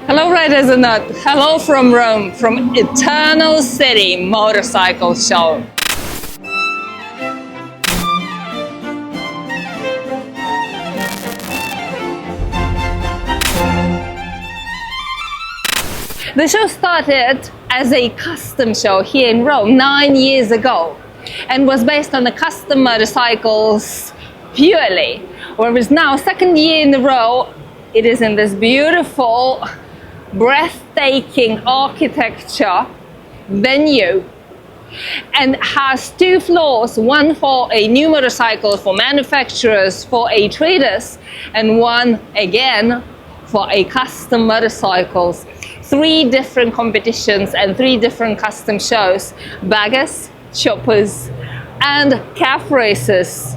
Hello riders and not. Hello from Rome, from Eternal City Motorcycle Show. The show started as a custom show here in Rome 9 years ago and was based on the custom motorcycles purely, whereas now, second year in a row, it is in this beautiful, breathtaking architecture venue and has two floors, one for a new motorcycle for manufacturers, for a traders, and one again for a custom motorcycles. 3 different competitions and 3 different custom shows: baggers, choppers, and calf races.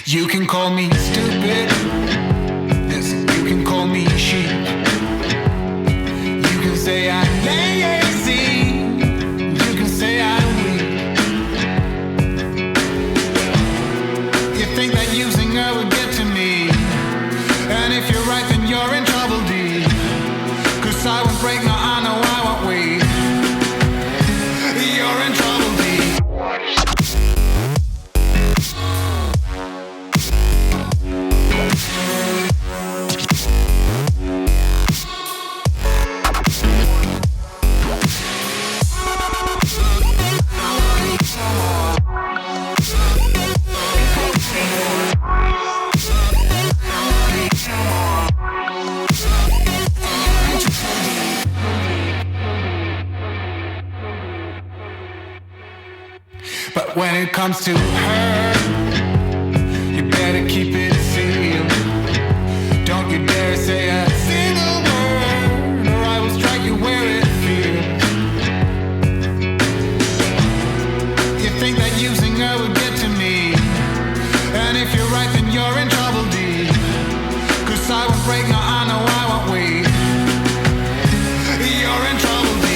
You can call me stupid, yes, you can call me sheep. You can say I'm lazy, you can say I'm weak. You think that using her would get to me, and if you're right then you're in trouble, D. 'Cause I won't break, no, I know I won't wait. You're in trouble, D. But when it comes to her, you better keep it sealed. Don't you dare say a single word, or I will strike you where it feels. You think that using her would get to me, and if you're right then you're in trouble, D. 'Cause I won't break, no, I know I won't wait. You're in trouble, D.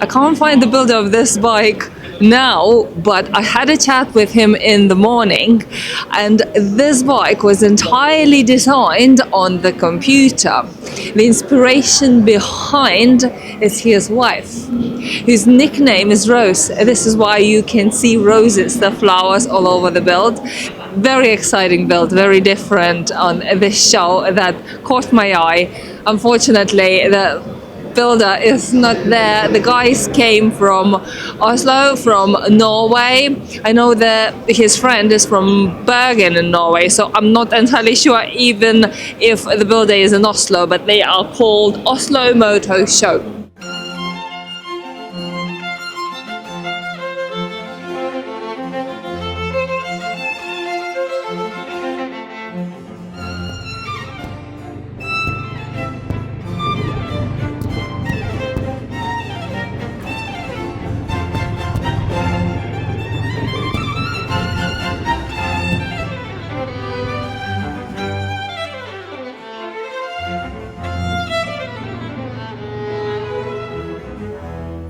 I can't find the builder of this bike now, but I had a chat with him in the morning, and this bike was entirely designed on the computer. The inspiration behind is his wife, whose nickname is Rose. This is why you can see roses, the flowers all over the build. Very exciting build, very different on this show that caught my eye. Unfortunately, the builder is not there. The guys came from Oslo, from Norway. I know that his friend is from Bergen in Norway, so I'm not entirely sure even if the builder is in Oslo, but they are called Oslo Moto Show.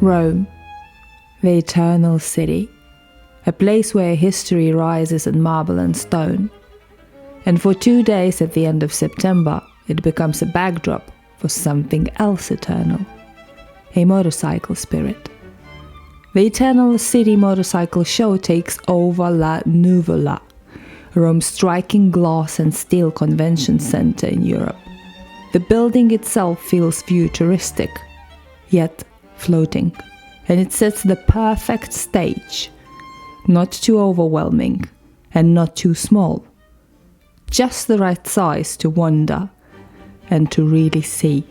Rome, the Eternal City, a place where history rises in marble and stone. And for 2 days at the end of September, it becomes a backdrop for something else eternal, a motorcycle spirit. The Eternal City Motorcycle Show takes over La Nuvola, Rome's striking glass and steel convention center in Europe. The building itself feels futuristic, yet floating, and it sets the perfect stage, not too overwhelming and not too small, just the right size to wonder and to really see.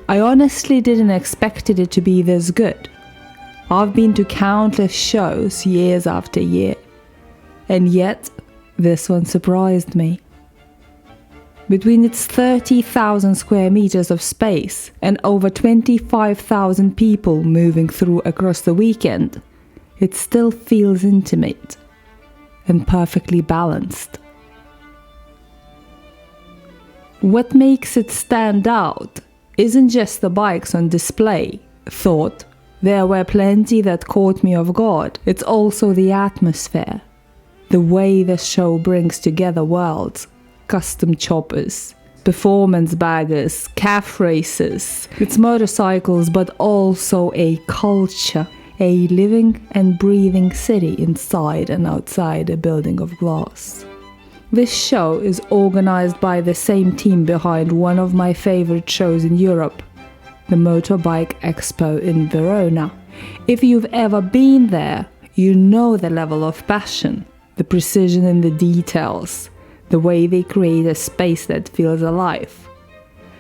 I honestly didn't expect it to be this good. I've been to countless shows years after year, and yet this one surprised me. Between its 30,000 square meters of space and over 25,000 people moving through across the weekend, it still feels intimate and perfectly balanced. What makes it stand out isn't just the bikes on display. Thought there were plenty that caught me off guard. It's also the atmosphere, the way the show brings together worlds, custom choppers, performance baggers, calf races. It's motorcycles, but also a culture, a living and breathing city inside and outside a building of glass. This show is organized by the same team behind one of my favorite shows in Europe, the Motorbike Expo in Verona. If you've ever been there, you know the level of passion, the precision in the details, the way they create a space that feels alive.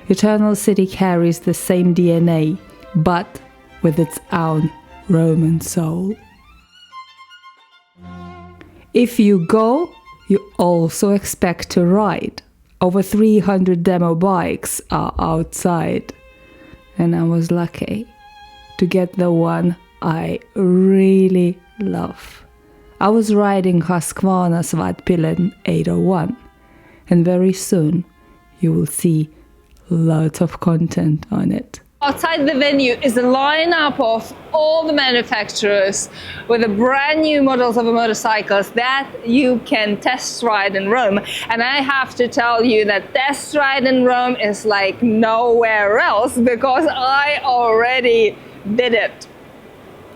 Eternal City carries the same DNA, but with its own Roman soul. If you go, you also expect to ride. Over 300 demo bikes are outside, and I was lucky to get the one I really love. I was riding Husqvarna Svartpilen 801, and very soon you will see lots of content on it. Outside the venue is a lineup of all the manufacturers with the brand new models of motorcycles that you can test ride in Rome. And I have to tell you that test ride in Rome is like nowhere else, because I already did it.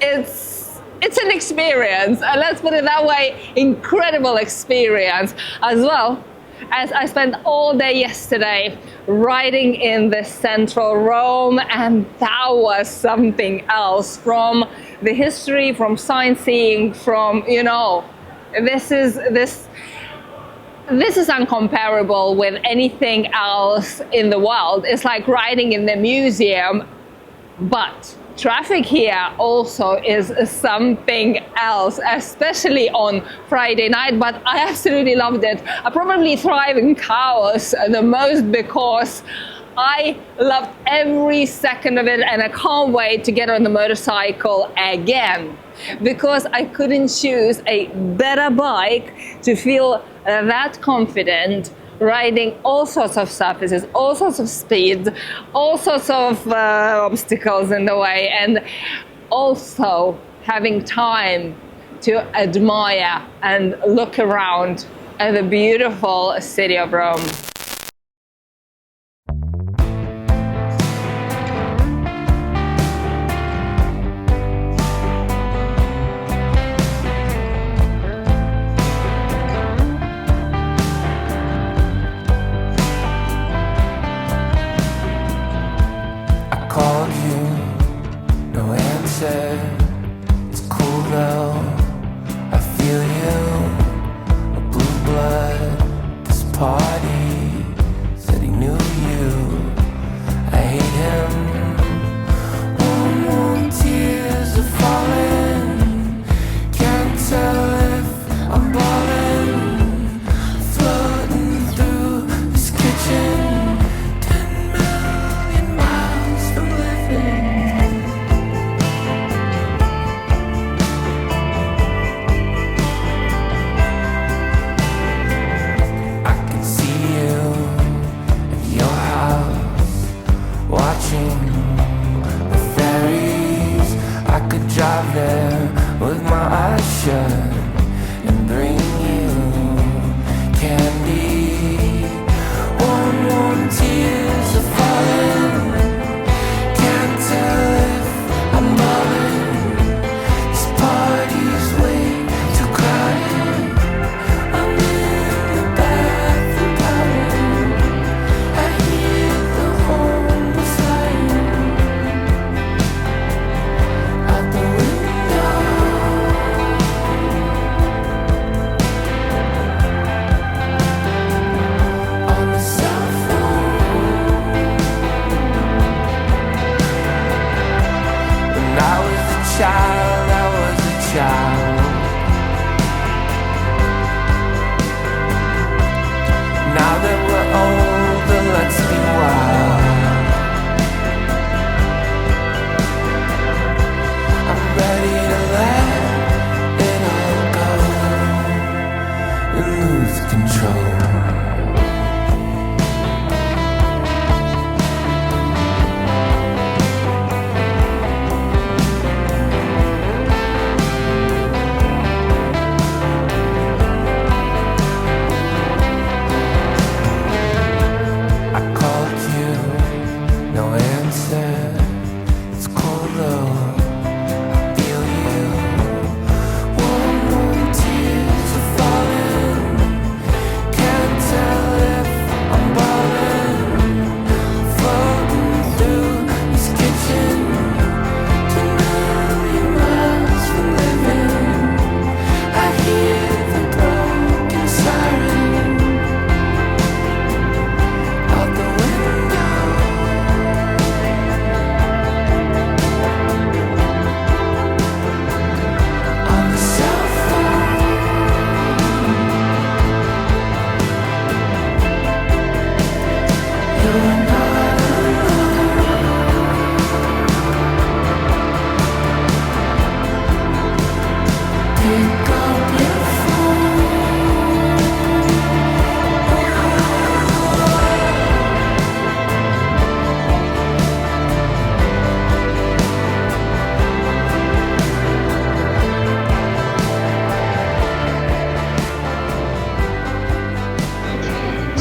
It's an experience, and let's put it that way, incredible experience, as well as I spent all day yesterday riding in the central Rome, and that was something else. From the history, from sightseeing, from, this is uncomparable with anything else in the world. It's like riding in the museum, but traffic here also is something else, especially on Friday night, but I absolutely loved it. I probably thrive in chaos the most because I loved every second of it, and I can't wait to get on the motorcycle again, because I couldn't choose a better bike to feel that confident, riding all sorts of surfaces, all sorts of speeds, all sorts of obstacles in the way, and also having time to admire and look around at the beautiful city of Rome. It's cool though, I feel you, a blue blood, this party, said he knew you, I hate him, warm tears are falling, can't tell if I'm balling, floating through this kitchen, 10 million miles from living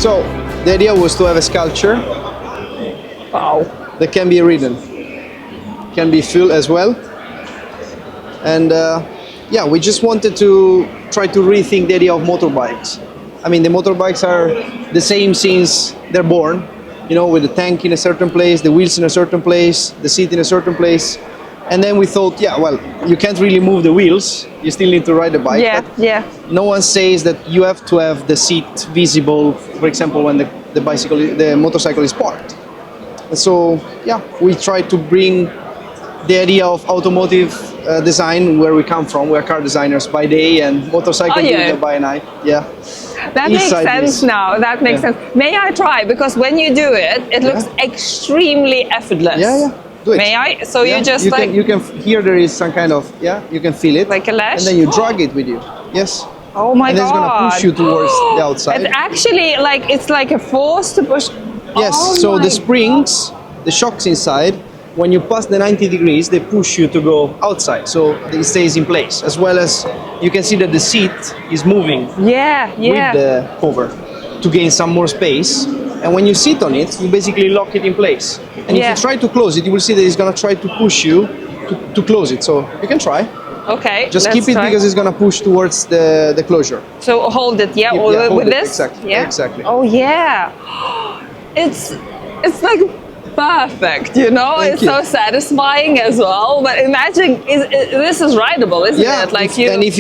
So the idea was to have a sculpture Wow. that can be ridden, can be filled as well. And yeah, we just wanted to try to rethink the idea of motorbikes. I mean, the motorbikes are the same since they're born, you know, with the tank in a certain place, the wheels in a certain place, the seat in a certain place. And then we thought, yeah, well, you can't really move the wheels. You still need to ride the bike. Yeah, but yeah. no one says that you have to have the seat visible, for example, when the motorcycle is parked. And so, yeah, we try to bring the idea of automotive design where we come from. We're car designers by day and motorcycle builder by night. Yeah. That makes Inside sense this. now. That makes Yeah. sense. May I try? Because when you do it, it looks extremely effortless. Yeah, yeah. Do it. May I? So Yeah, you just you can here there is some kind of you can feel it like a lash? and then you drag it with you. Yes. Oh my And then it's god! gonna push you towards the outside. It's actually like it's like a force to push. Yes. Oh So my the springs, the shocks inside, when you pass the 90 degrees, they push you to go outside. So it stays in place. As well as you can see that the seat is moving Yeah, yeah. with the cover to gain some more space. And when you sit on it, you basically lock it in place. And if Yeah. you try to close it, you will see that it's going to try to push you to close it. So you can try. Okay. Just let's keep it try. because it's going to push towards the closure. So hold it, yeah, Keep- or yeah, hold with it, this. exactly, Yeah. exactly. Oh yeah. It's like perfect, you know. Thank it's you. so satisfying as well. But imagine, this is rideable, isn't it? Like and if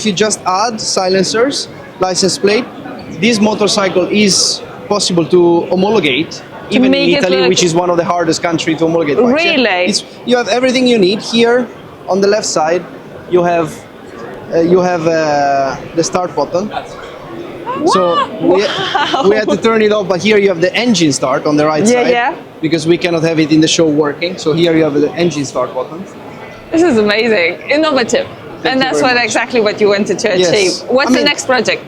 you just add silencers, license plate, this motorcycle is possible to homologate. Even in make it Italy, look- which is one of the hardest countries to homologate bikes. Yeah. Really? You have everything you need here on the left side. You have the start button. So we had to turn it off, but here you have the engine start on the right Yeah, side. yeah. Because we cannot have it in the show working. So here you have the engine start button. This is amazing, innovative, and you that's very what much. exactly what you wanted to Yes. achieve. What's I the mean- next project?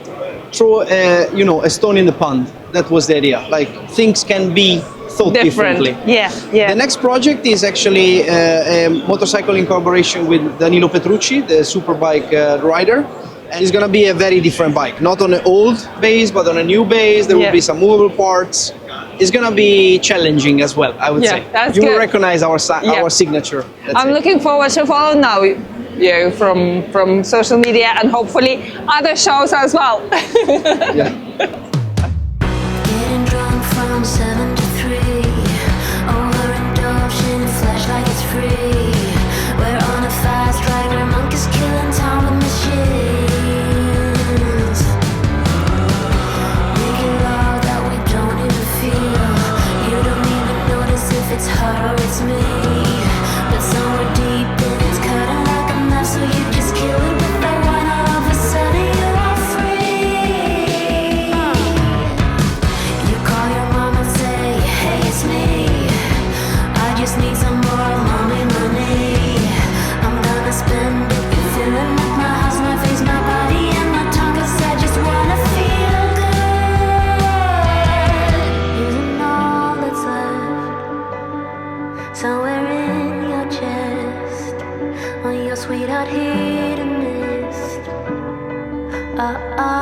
Throw a stone in the pond. That was the idea. Like things can be thought Different. differently. Yeah, yeah. The next project is actually a motorcycle in collaboration with Danilo Petrucci, the superbike rider. And it's going to be a very different bike, not on an old base, but on a new base. There Yeah. will be some movable parts. It's going to be challenging as well, I would Yeah, say. that's You will good. recognize Yeah. our signature. That's I'm it. looking forward to follow now you from social media and hopefully other shows as well. Yeah. Getting drunk from 7 to 3. Overindulged in flesh like it's free. We're on a fast ride where monkeys killing time with machines. Making love that we don't even feel. You don't even notice if it's her or it's me. But somewhere deep in it's cutting like a knife, so you just kill it with that one. All of a sudden you are free. You call your mom and say, hey, it's me. I just need some more mommy money. I'm gonna spend it. You're filling up my house, my face, my body, and my tongue, 'cause I just wanna feel good. Using all that's left, somewhere in your chest, on your sweetheart hidden list. Uh-oh.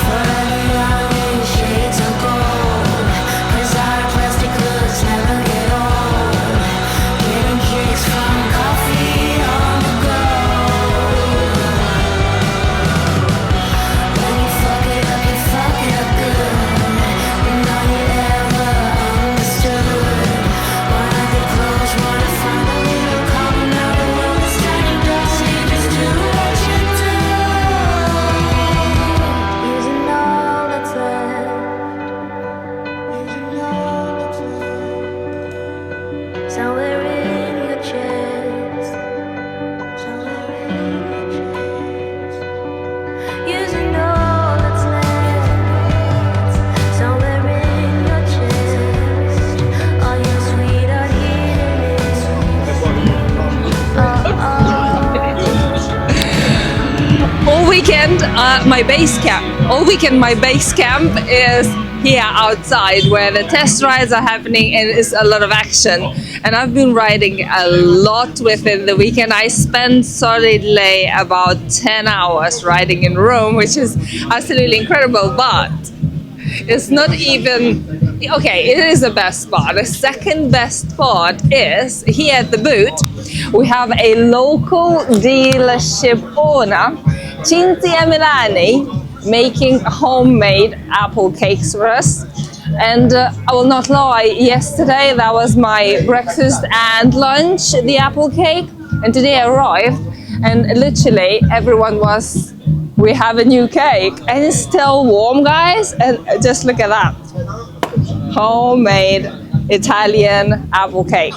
Forever young in shades of gold, 'cause our plastic looks never get old. Getting kicks from coffee on the go. When you fuck it up good. And all you ever understood. Wanna get close, wanna find a little calm. Now the world is turning dark, so you just do what you do. Using all that's left. Using all that's left. Somewhere in your chest. Somewhere in your chest. Using all that's left. Somewhere in your chest. All your sweetheart hidden. All weekend, my base camp. All weekend, my base camp is here outside where the test rides are happening and it's a lot of action. And I've been riding a lot within the weekend. I spent solidly about 10 hours riding in Rome, which is absolutely incredible, but it's not even, okay, it is the best spot. The second best spot is here at the booth. We have a local dealership owner, Cinzia Milani, making homemade apple cakes for us. And I will not lie, yesterday that was my breakfast and lunch, the apple cake, and today I arrived and literally everyone was, we have a new cake and it's still warm, guys, and just look at that, homemade Italian apple cake.